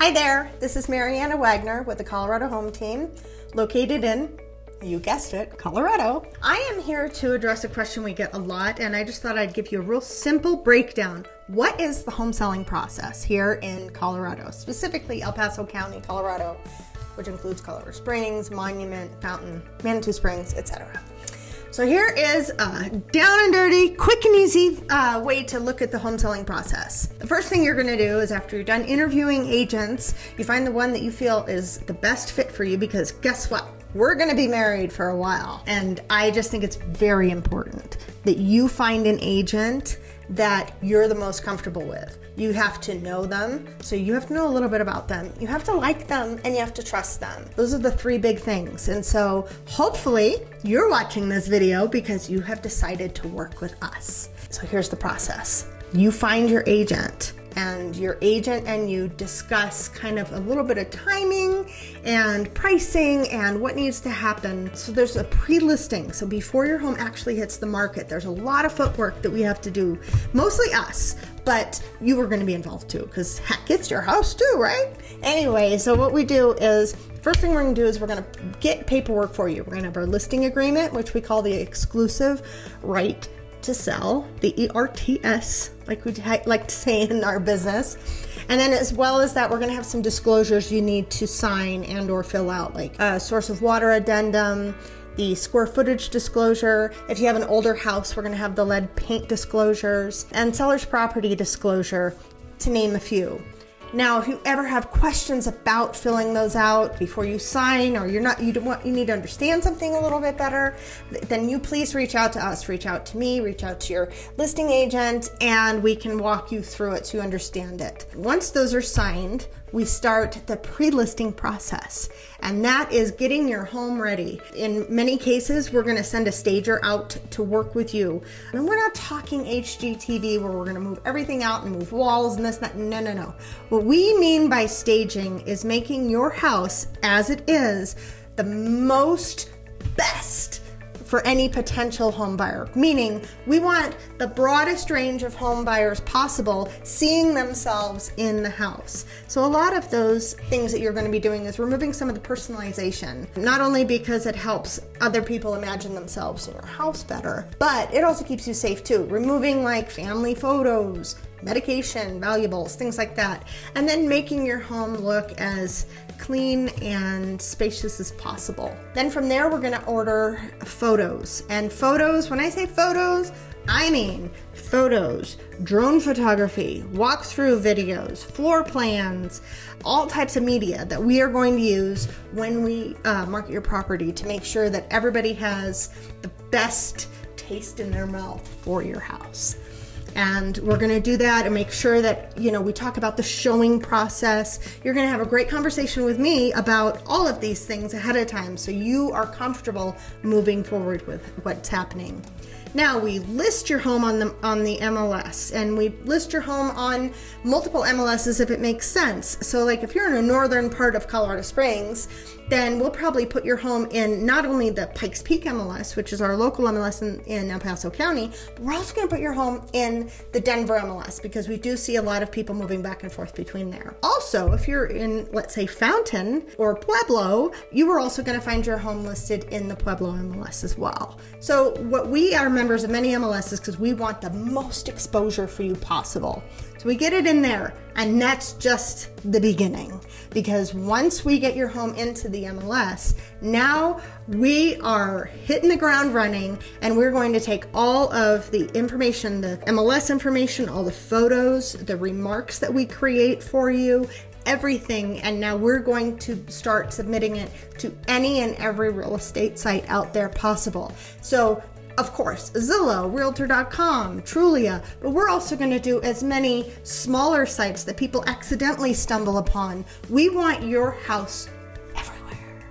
Hi there, this is Mariana Wagner with the Colorado Home Team, located in, you guessed it, Colorado. I am here to address a question we get a lot, and I just thought I'd give you a real simple breakdown. What is the home selling process here in Colorado, specifically El Paso County, Colorado, which includes Colorado Springs, Monument, Fountain, Manitou Springs, etc. So here is a down and dirty, quick and easy way to look at the home selling process. The first thing you're gonna do is after you're done interviewing agents, you find the one that you feel is the best fit for you, because guess what? We're gonna be married for a while. And I just think it's very important that you find an agent that you're the most comfortable with. You have to know them, so you have to know a little bit about them. You have to like them, and you have to trust them. Those are the three big things. And so hopefully you're watching this video because you have decided to work with us. So here's the process. You find your agent, and your agent and you discuss kind of a little bit of timing and pricing and what needs to happen. So there's a pre-listing. So before your home actually hits the market, there's a lot of footwork that we have to do, mostly us, but you are going to be involved too, because heck, it's your house too, right? Anyway, so what we do is, first thing we're going to do is we're going to get paperwork for you. We're going to have our listing agreement, which we call the exclusive right to sell, the ERTS, like we like to say in our business. And then as well as that, we're going to have some disclosures you need to sign and or fill out, like a source of water addendum, the square footage disclosure. If you have an older house, we're going to have the lead paint disclosures and seller's property disclosure, to name a few. Now, if you ever have questions about filling those out before you sign, or you need to understand something a little bit better, then you please reach out to us, reach out to me, reach out to your listing agent, and we can walk you through it so you understand it. Once those are signed, we start the pre-listing process, and that is getting your home ready. In many cases, we're going to send a stager out to work with you. And we're not talking HGTV where we're going to move everything out and move walls and this, that. No. What we mean by staging is making your house as it is the most best for any potential home buyer. Meaning, we want the broadest range of home buyers possible seeing themselves in the house. So a lot of those things that you're going to be doing is removing some of the personalization, not only because it helps other people imagine themselves in your house better, but it also keeps you safe too. Removing like family photos, medication, valuables, things like that. And then making your home look as clean and spacious as possible. Then from there, we're going to order photos. And photos, when I say photos, I mean photos, drone photography, walkthrough videos, floor plans, all types of media that we are going to use when we market your property to make sure that everybody has the best taste in their mouth for your house. And we're going to do that and make sure that, we talk about the showing process. You're going to have a great conversation with me about all of these things ahead of time, so you are comfortable moving forward with what's happening. Now, we list your home on the MLS, and we list your home on multiple MLSs if it makes sense. So like if you're in a northern part of Colorado Springs, then we'll probably put your home in not only the Pikes Peak MLS, which is our local MLS in El Paso County, but we're also going to put your home in the Denver MLS, because we do see a lot of people moving back and forth between there. Also, if you're in, let's say, Fountain or Pueblo, you are also going to find your home listed in the Pueblo MLS as well. So what we are members of many MLSs because we want the most exposure for you possible. So we get it in there, and that's just the beginning, because once we get your home into the MLS, now we are hitting the ground running, and we're going to take all of the information, the MLS information, all the photos, the remarks that we create for you, everything, and now we're going to start submitting it to any and every real estate site out there possible. So of course, Zillow, Realtor.com, Trulia, but we're also going to do as many smaller sites that people accidentally stumble upon. We want your house everywhere.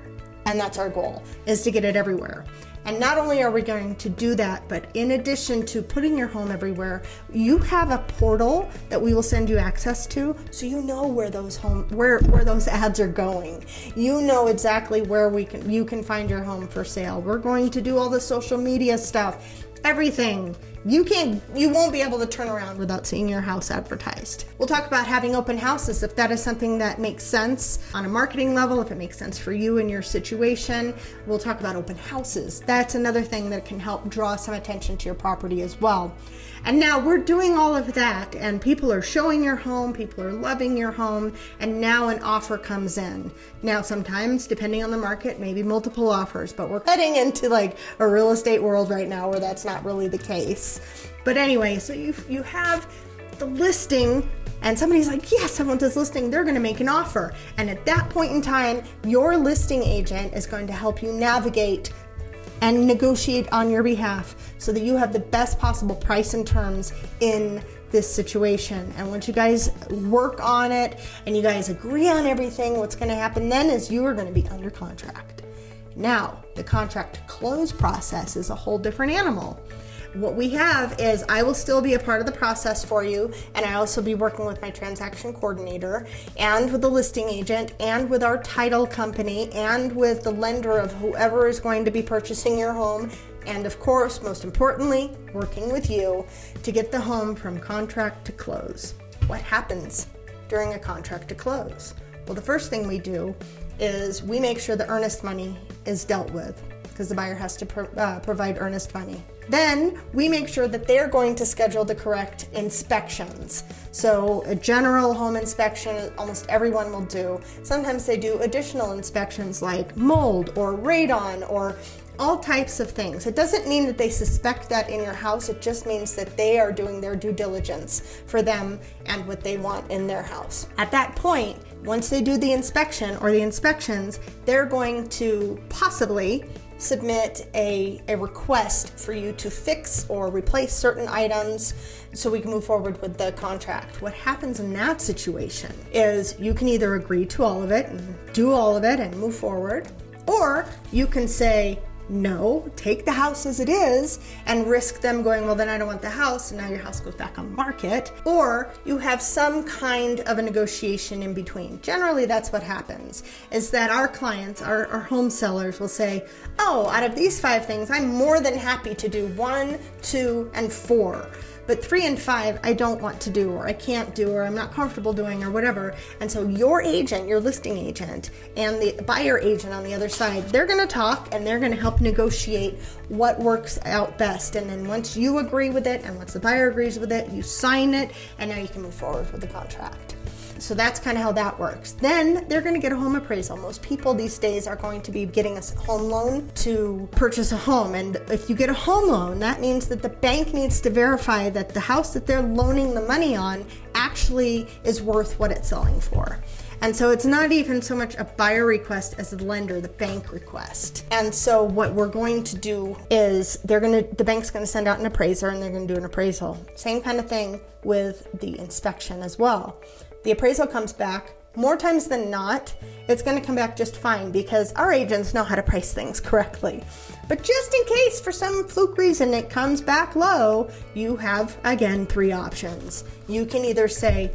And that's our goal, is to get it everywhere. And not only are we going to do that, but in addition to putting your home everywhere, you have a portal that we will send you access to, so you know where those where those ads are going. You know exactly where you can find your home for sale. We're going to do all the social media stuff. Everything You won't be able to turn around without seeing your house advertised. We'll talk about having open houses if that is something that makes sense on a marketing level, if it makes sense for you and your situation. We'll talk about open houses. That's another thing that can help draw some attention to your property as well. And now we're doing all of that, and people are showing your home, people are loving your home, and now an offer comes in. Now sometimes, depending on the market, maybe multiple offers, but we're heading into like a real estate world right now where that's not really the case. But anyway, so you have the listing, and somebody's like, yes, I want this listing, they're gonna make an offer. And at that point in time, your listing agent is going to help you navigate and negotiate on your behalf so that you have the best possible price and terms in this situation. And once you guys work on it and you guys agree on everything, what's gonna happen then is you are gonna be under contract. Now, the contract to close process is a whole different animal. What we have is I will still be a part of the process for you, and I also be working with my transaction coordinator and with the listing agent and with our title company and with the lender of whoever is going to be purchasing your home, and of course, most importantly, working with you to get the home from contract to close. What happens during a contract to close? Well, the first thing we do is we make sure the earnest money is dealt with, because the buyer has to provide earnest money. Then we make sure that they're going to schedule the correct inspections. So a general home inspection, almost everyone will do. Sometimes they do additional inspections like mold or radon or all types of things. It doesn't mean that they suspect that in your house. It just means that they are doing their due diligence for them and what they want in their house. At that point, once they do the inspection or the inspections, they're going to possibly submit a request for you to fix or replace certain items so we can move forward with the contract. What happens in that situation is you can either agree to all of it and do all of it and move forward, or you can say, no, take the house as it is and risk them going, well, then I don't want the house, and now your house goes back on the market. Or you have some kind of a negotiation in between. Generally, that's what happens, is that our clients, our home sellers will say, oh, out of these 5 things, I'm more than happy to do 1, 2, and 4. But 3 and 5, I don't want to do, or I can't do, or I'm not comfortable doing, or whatever. And so your agent, your listing agent, and the buyer agent on the other side, they're going to talk and they're going to help negotiate what works out best. And then once you agree with it, and once the buyer agrees with it, you sign it, and now you can move forward with the contract. So that's kind of how that works. Then they're going to get a home appraisal. Most people these days are going to be getting a home loan to purchase a home. And if you get a home loan, that means that the bank needs to verify that the house that they're loaning the money on actually is worth what it's selling for. And so it's not even so much a buyer request as the lender, the bank request. And so what we're going to do is the bank's going to send out an appraiser, and they're going to do an appraisal. Same kind of thing with the inspection as well. The appraisal comes back. More times than not, it's going to come back just fine because our agents know how to price things correctly. But just in case for some fluke reason it comes back low, you have, again, 3 options. You can either say,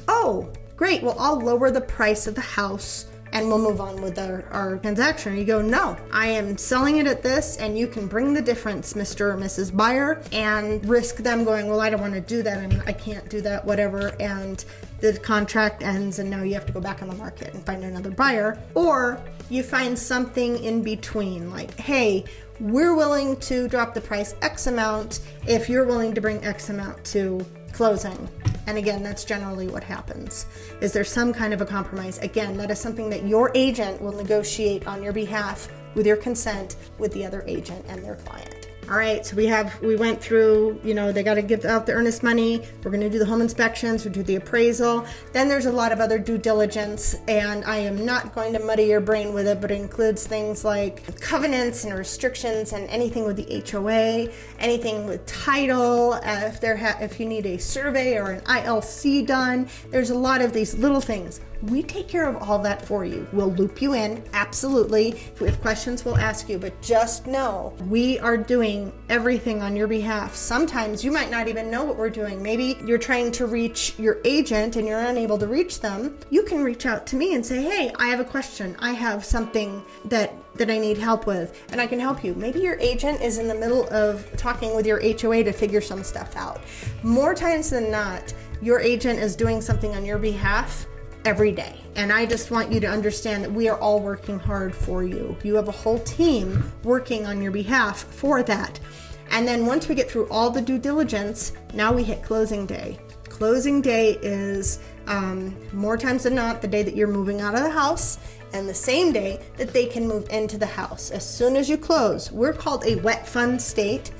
oh, great, well, I'll lower the price of the house and we'll move on with our transaction. You go, no, I am selling it at this, and you can bring the difference, Mr. or Mrs. Buyer, and risk them going, well, I don't want to do that. I can't do that, whatever. And the contract ends, and now you have to go back on the market and find another buyer. Or you find something in between, like, hey, we're willing to drop the price X amount if you're willing to bring X amount to closing. And again, that's generally what happens. Is there some kind of a compromise? Again, that is something that your agent will negotiate on your behalf with your consent with the other agent and their client. All right, so we went through, they got to give out the earnest money. We're going to do the home inspections, we do the appraisal. Then there's a lot of other due diligence, and I am not going to muddy your brain with it, but it includes things like covenants and restrictions and anything with the HOA, anything with title, if you need a survey or an ILC done. There's a lot of these little things. We take care of all that for you. We'll loop you in, absolutely. If we have questions, we'll ask you, but just know we are doing doing everything on your behalf. Sometimes you might not even know what we're doing. Maybe you're trying to reach your agent and you're unable to reach them. You can reach out to me and say, hey, I have a question. I have something that I need help with, and I can help you. Maybe your agent is in the middle of talking with your HOA to figure some stuff out. More times than not, your agent is doing something on your behalf every day. And I just want you to understand that we are all working hard for you. You have a whole team working on your behalf for that. And then once we get through all the due diligence, now we hit closing day. Closing day is more times than not the day that you're moving out of the house, and the same day that they can move into the house. As soon as you close, we're called a wet fund state,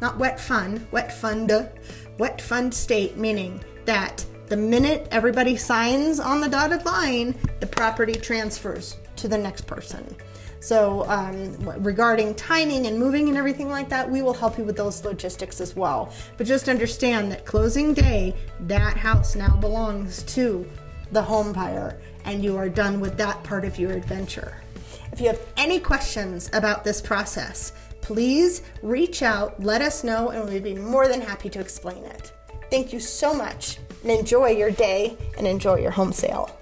not wet fund, wet fund state, meaning that the minute everybody signs on the dotted line, the property transfers to the next person. So regarding timing and moving and everything like that, we will help you with those logistics as well. But just understand that closing day, that house now belongs to the home buyer, and you are done with that part of your adventure. If you have any questions about this process, please reach out, let us know, and we'd be more than happy to explain it. Thank you so much, and enjoy your day and enjoy your home sale.